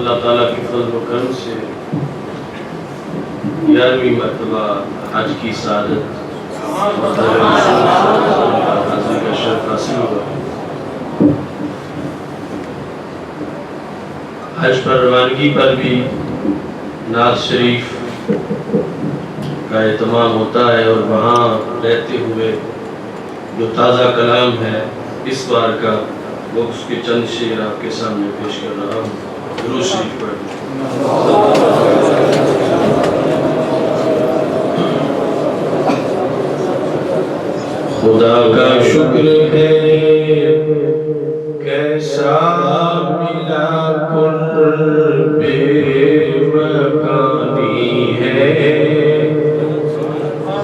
اللہ تعالیٰ کی فضل و کرم سے 11ویں مرتبہ حج کی سعادت حاضری کا شرف حاصل ہوا۔ حج پر روانگی پر بھی نعت شریف کا اہتمام ہوتا ہے، اور وہاں رہتے ہوئے جو تازہ کلام ہے اس بار کا، وہ اس کے چند شعر آپ کے سامنے پیش کر رہا ہوں۔ درود شریف پڑھیں۔ خدا کا شکر ہے کیسا ملا قرب مکانی ہے،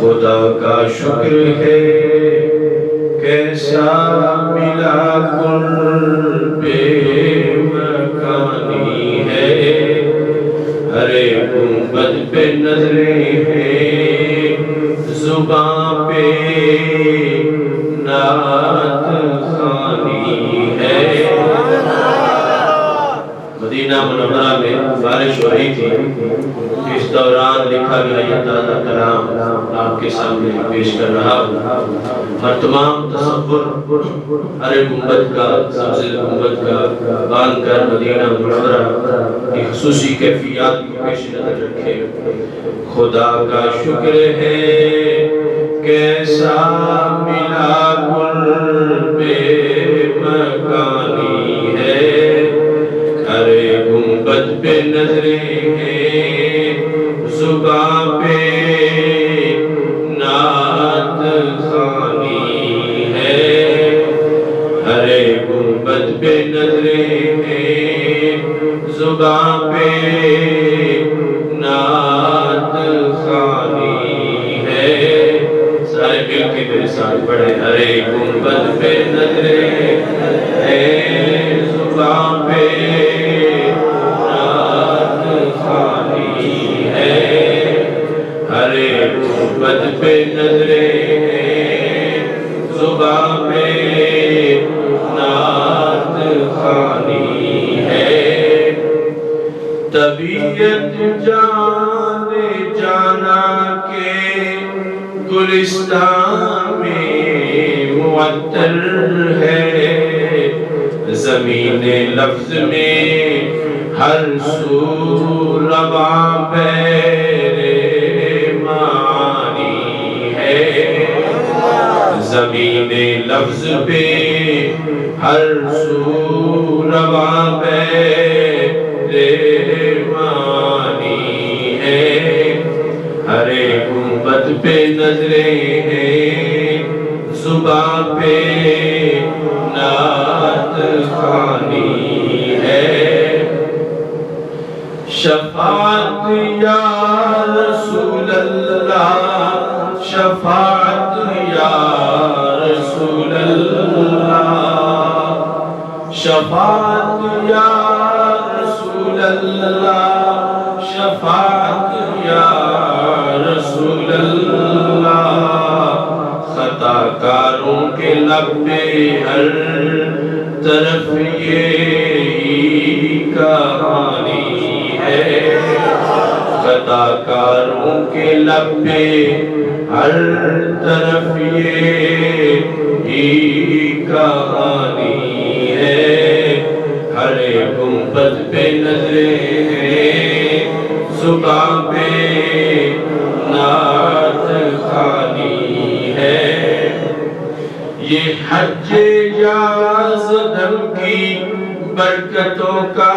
خدا کا شکر ہے کیسا ملا قرب مکانی ہے، ہر ایک گنبد پہ نظریں ہیں، زباں پہ نعت خوانی ہے۔ مدینہ منورہ میں بارش ہو رہی تھی، اس دوران لکھا گیا یہ تازہ کلام آپ کے سامنے پیش کر رہا ہوں، اور تمام تصور ہر گنبد کا، سبز گنبد کا باندھ کر مدینہ منورہ کی خصوصی کیفیات کو پیش نظر رکھے۔ خدا کا شکر ہے کیسا ملا قرب مکانی ہے، ہر گنبد پہ نظریں ہیں، زباں پہ نعت خوانی ہے، ہر گنبد پہ نظریں ہیں، زباں پہ نعت خوانی ہے۔ سارے مل کے میرے ساتھ پڑھیں۔ ہر گنبد پہ نظریں ہیں، زباں پہ نعت خوانی ہے، ہر گنبد پہ نظریں ہیں، زباں پہ نعت خوانی ہے۔ طبیعت جانے جانا کے گلستان میں معطر ہے، زمین لفظ میں ہر سو رواں بیر معانی ہے، زمین لفظ پہ ہر سو رواں بیر معانی ہے، ہر گنبد پہ نظریں ہیں، زباں پہ نعت خوانی ہے۔ شفاعت یا رسول اللہ، شفاعت یا رسول اللہ، شفاعت یا رسول اللہ، شفاعت یا رسول اللہ، خطا کاروں کے لب پہ ہر طرف یہی کہانی ہے، خطا کاروں کے لب پہ ہر طرف یہی کہانی ہے، ہر گنبد پہ نظریں ہیں، زباں پہ نعت خوانی ہے۔ یہ حج یازدم کی برکتوں کا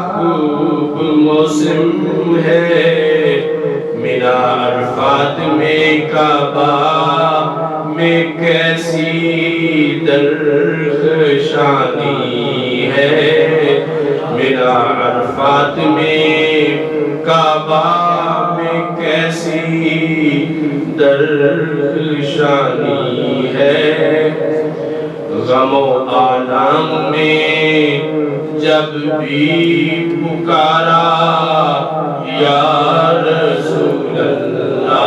خوب موسم ہے، مینا عرفات میں کعبہ میں کیسی درخشانی ہے، مینا عرفات میں کعبہ میں کیسی درخشانی ہے، غم و آلام میں جب بھی پکارا یا رسول اللہ،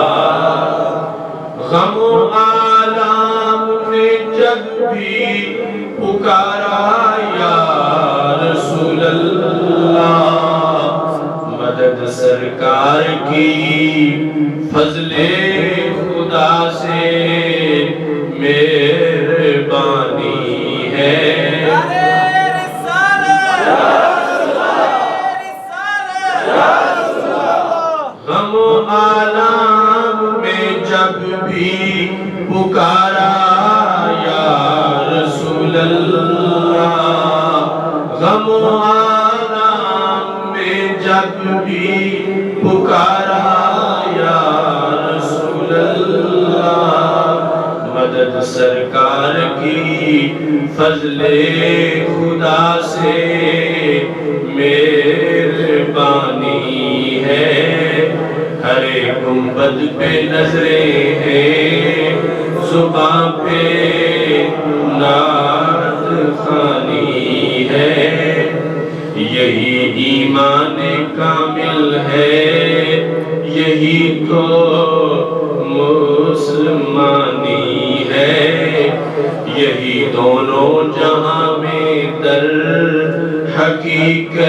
غم و آلام میں جب بھی پکارا یا رسول اللہ، کی فضل خدا سے مہربانی ہے غم عالم میں جب بھی پکارا یا رسول اللہ غم عالم میں جب بھی پکارا یا رسول اللہ مدد سرکار کی فضل خدا سے مہربانی ہے ہر گنبد پہ نظریں ہیں زباں پہ نعت خوانی ہے یہی ایمان کامل ہے یہی تو مسلمانی ہے یہی دونوں جہاں میں در حقیقت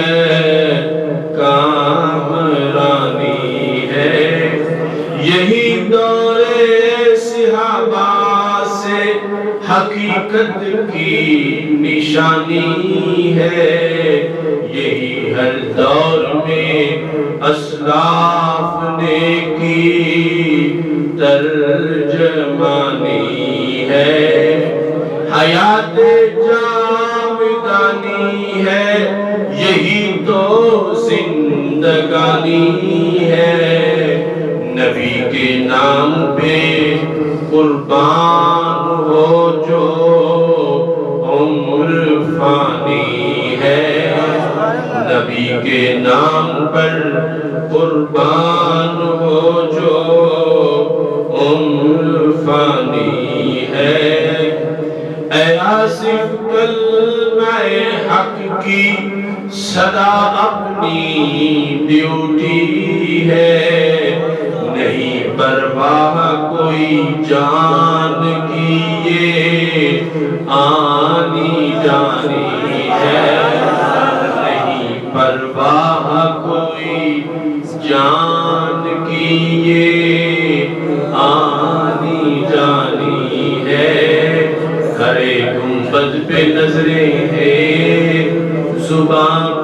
کامرانی ہے یہی دور صحابہ سے حقیقت کی نشانی ہے یہی ہر دور میں اسلاف نے کی ترجمانی ہے حیات جاودانی ہے یہی تو زندگانی ہے نبی کے نام پہ قربان ہو جو عمر فانی ہے نبی کے نام پر قربان ہو جو عمر فانی ہے اے آصف کلمہ حق کی صدا اپنی ڈیوٹی ہے نہیں پرواہ کوئی جان کی یہ آنی جانی ہے نہیں پرواہ کوئی جان کی یہ آنی جانی ہے ہر گنبد پہ نظریں ہیں زبان